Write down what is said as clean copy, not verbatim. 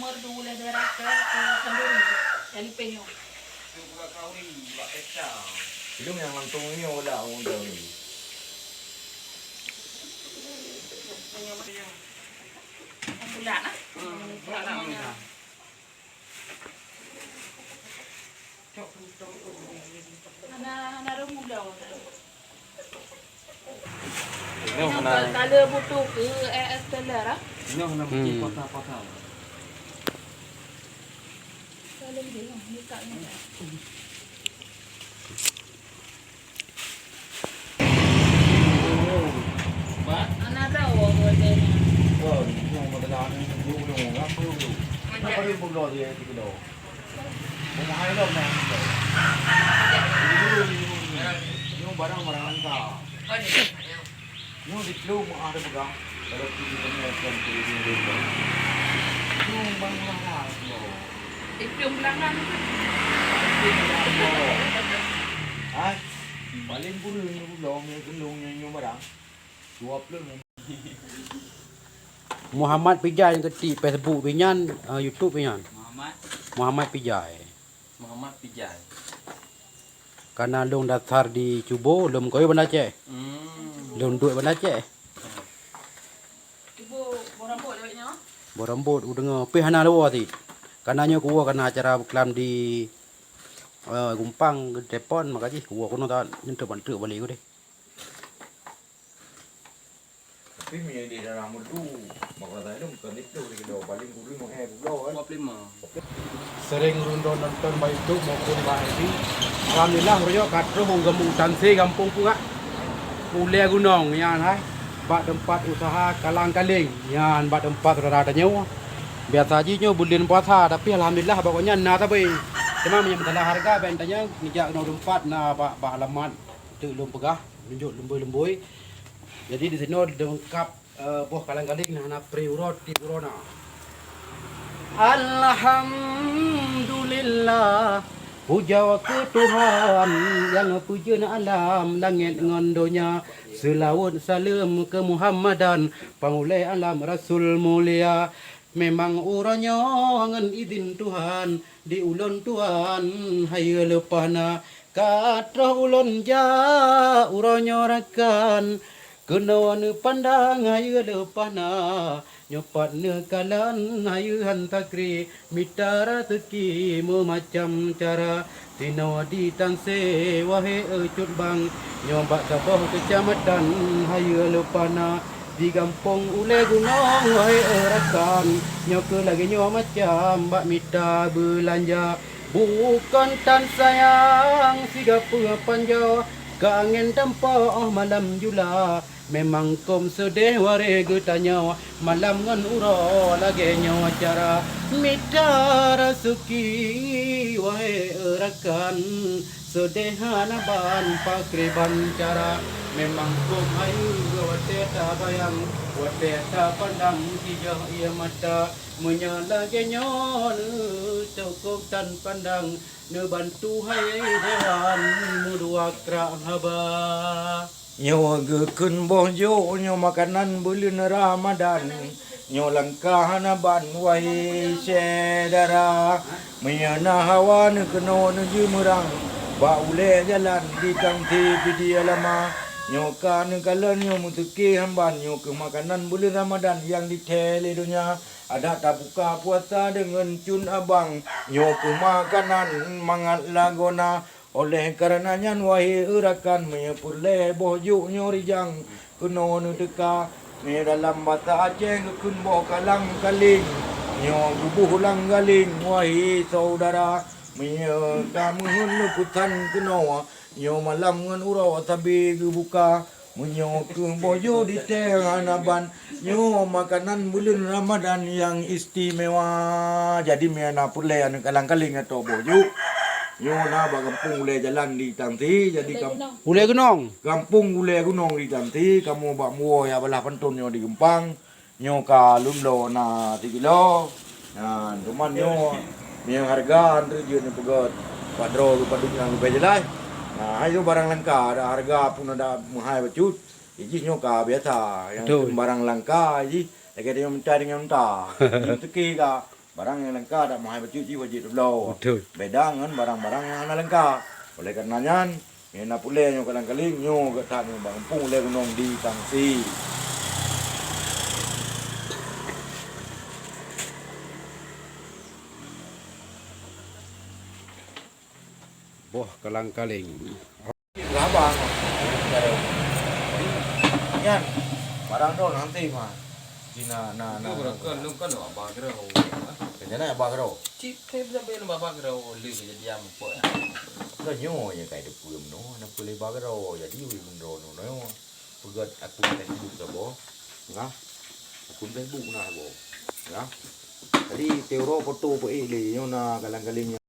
merdu boleh daerah ke Sanduri. Yang penyo. Itu bukan kauri, buat kecang. Itu yang langsung ini udah undang ini. Bulan ah. Bulan. Ana remula. Ini mana? Kalau butuh ke esteller ah. Ini mana pergi kota-kota. Kalau dia ni tak ni. Ana tahu boleh. Wah, ini mau madalaan ini dulu ngapa dulu? Apa dia bulo dia itu dulu? Mau mahal dong nih. Ini barang-barang langka. Ini di club ada pegang. Kalau pergi ke Medan pergi di Medan. Ini barang mahal loh. Itu belangan. Ah, paling pun ni barang. 20. Muhammad Pijai yang ketik Facebook pinyan, YouTube pinyan. Muhammad Pijai. Karena long dasar di Cubo, lom koyo benda cek. Lom duit benda cek. Ibu borambut duitnya. Borambut udeng pe hana lawa ti. Karena nyo kuwa karena acara klam di Gumpang Depon makanya kuwa kono ta nyentuh bantu balik ko deh. Tapi mi di dalam tu, makna tadi tu kan itu di kedua paling guru mau guru kan. Sering rundon nonton baik itu maupun bahari. Alhamdulillah royo katro gemung tanse kampung punga. Mulai gunung yan hai. Bak tempat usaha kalang-kaling yan bak tempat rada nyawa. Biasa aja nyo bulan puasa tapi alhamdulillah pokoknya na tapi cuma menyamakan harga bentanya nijak no tempat na bak alamat tu lum pegah tunjuk lemboi-lemboi. Jadi di sini lengkap buah kalang-kaling na pre-urot di corona. Alhamdulillah puja ke Tuhan yang puja na alam langit ngondonya selawat salam ke Muhammadan pangulai alam Rasul mulia. Memang uranya ngan izin Tuhan di ulun Tuhan hayu lepana katra ulun ja uranya rakan kenawan pandang hayu lepana nyopat ne kalan hayu hantakri mitara teki memacam cara tinawa di tanse wahe ecut bang nyobat sabah kecamatan hayu lepana di kampung ule gunung wahai rakan nyoke lagi nyo macam bak mita belanja bukan tan sayang siga panja kangen tempa malam jula memang kom sedih ware getanya malam ngan uro lagi nyo acara mita rasuki wahai rakan sedehana ban pakriban cara memang kom ayu wateta bayang wateta pandang hijau ia mata menyala genyon cukup tan pandang ne bantu hai dewan mudua kra haba Nyo gekun bojo nyo makanan bulan Ramadan nyo langkah ban wahai sedara menyana hawa ne keno ne jumurang ba ule jalan di tangti pidi alama nyo kan kalan nyo mutuki hamban nyo ke makanan bulan Ramadan yang ditele dunia ada tak buka puasa dengan cun abang nyo ke makanan mangat lagona oleh karenanya wahai urakan menyepule bojuk nyo rijang kuno nu teka me dalam bahasa Aceh kun bo kalang kaling nyo gubuh lang galing wahai saudara Mia kamu hunu putan kuno nyo malam ngan uro tabi buka menyo ke bojo di tengah naban nyo makanan bulan Ramadan yang istimewa jadi mena pule an kalang-kaling atau bojo nyo na kampung ule jalan di Tanti jadi ule gunung kampung ule gunung di Tanti kamu bak muo ya belah pentun nyo di Gempang nyo ka lumlo na 3 kilo nah cuman nyo yang harga antri dia ni pegat padro ke padung yang lebih jelas. Nah, itu barang langka, ada harga pun ada mahal becut. Ini nyoka biasa yang barang langka ini, lagi dia minta dengan minta. Itu teki ka barang yang lengkap tak mau bercuci wajib dulu. Betul. Beda dengan barang-barang yang lengkap. Oleh karenanya, ini nak pulih nyo kalang-kaling nyo ke tak nyo bangpung le gunung di tangsi. Boh kalang-kaling. Berapa? Yan, barang dong nanti mah. Kina na. Lu kan abang kira Kena apa kau? cip kayak bisa bayar bapak kira lu jadi am po. Dah nyo yang kayak depum no, nak pulih bagaro jadi wi bendro no. Pegat akun Facebook dah bo. Ngah. Akun Facebook nah bo. Ya. Tadi teoro foto po ile nyo na kalang-kaling